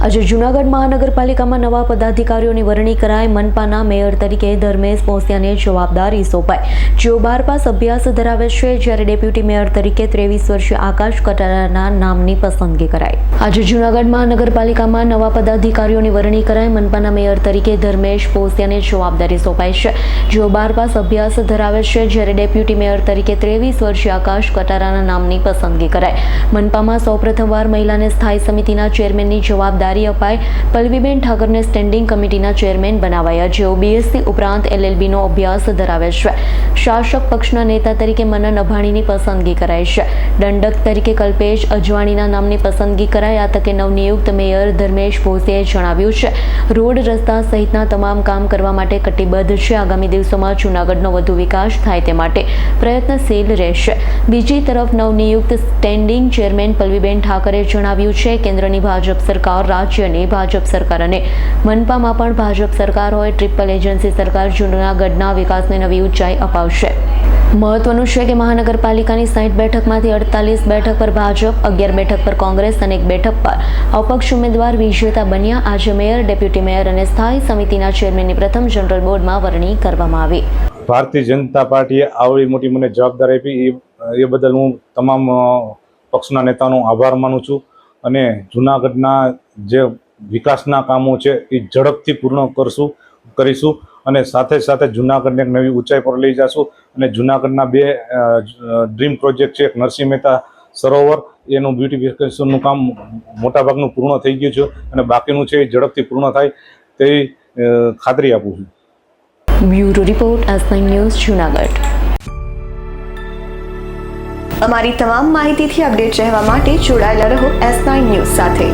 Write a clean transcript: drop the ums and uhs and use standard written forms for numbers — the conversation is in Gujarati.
આજે જૂનાગઢ મહાનગરપાલિકામાં નવા પદાધિકારીઓની વરણી કરાઈ। મનપાના મેયર તરીકે ધર્મેશ પોસિયાને જવાબદારી સોંપાઈ, જેઓ 12 પાસ અભ્યાસ ધરાવે છે, જ્યારે ડેપ્યુટી મેયર તરીકે 23 વર્ષીય આકાશ કટારાના નામની પસંદગી કરાઈ। આજે જૂનાગઢ મહાનગરપાલિકામાં નવા પદાધિકારીઓની વરણી કરાઈ। મનપાના મેયર તરીકે ધર્મેશ પોસિયાને જવાબદારી સોંપાઈ છે, જેઓ 12 પાસ અભ્યાસ ધરાવે છે, જ્યારે ડેપ્યુટી મેયર તરીકે 23 વર્ષીય આકાશ કટારાના નામની પસંદગી કરાઈ। મનપામાં સૌપ્રથમવાર મહિલાને સ્થાયી સમિતિના ચેરમેનની જવાબદારી અપાઈ। પલ્લવીબેન ઠાકરને સ્ટેન્ડિંગ કમિટીના ચેરમેન બનાવાયા, જેઓ બીએસસી ઉપરાંત એલએલબીનો અભ્યાસ ધરાવે છે। શાસક પક્ષના નેતા તરીકે મનન અભાણીની પસંદગી કરાઈ છે। દંડક તરીકે કલ્પેશ અજવાણીના નામની પસંદગી કરાઈ। આ તકે નવનિયુક્ત મેયર ધર્મેશ પોસિયાએ જણાવ્યું છે, રોડ રસ્તા સહિતના તમામ કામ કરવા માટે કટિબદ્ધ છે। આગામી દિવસોમાં જૂનાગઢનો વધુ વિકાસ થાય તે માટે પ્રયત્નશીલ રહેશે। બીજી તરફ નવનિયુક્ત સ્ટેન્ડિંગ ચેરમેન પલ્લવીબેન ઠાકરે જણાવ્યું છે, કેન્દ્રની ભાજપ સરકાર, રાજ્યની ભાજપ સરકાર અને મનપામાં પણ ભાજપ સરકાર હોય, ટ્રિપલ એજન્સી સરકાર જૂનાગઢના વિકાસને નવી ઊંચાઈ અપાવશે। મહત્વનું છે કે મહાનગરપાલિકાની 60 બેઠકમાંથી 48 બેઠક પર ભાજપ, 11 બેઠક પર કોંગ્રેસ અને 1 બેઠક પર અપક્ષ ઉમેદવાર વિજેતા બન્યા। આજે મેયર, ડેપ્યુટી મેયર અને સ્થાયી સમિતિના ચેરમેનની પ્રથમ જનરલ બોર્ડમાં વરણી કરવામાં આવી। ભારતીય જનતા પાર્ટીએ આવડી મોટી મને જવાબદારી આપી, એ બદલ હું તમામ પક્ષના નેતાનો આભાર માનું છું અને જૂનાગઢના જે વિકાસના કામો છે એ ઝડપથી પૂર્ણ કરીશું અને સાથે સાથે જૂનાગઢને એક નવી ઊંચાઈ પર લઈ જશું। અને જૂનાગઢના 2 ડ્રીમ પ્રોજેક્ટ છે, એક નરસિંહ મહેતા સરોવર, એનું બ્યુટિફિકેશનનું કામ મોટાભાગનું પૂર્ણ થઈ ગયું છે અને બાકીનું છે એ ઝડપથી પૂર્ણ થાય તેવી ખાતરી આપું છું। Bureau report, S9 news, Junagadh. અમારી તમામ માહિતીથી અપડેટ રહેવા માટે જોડાયેલા રહો S9 ન્યૂઝ સાથે।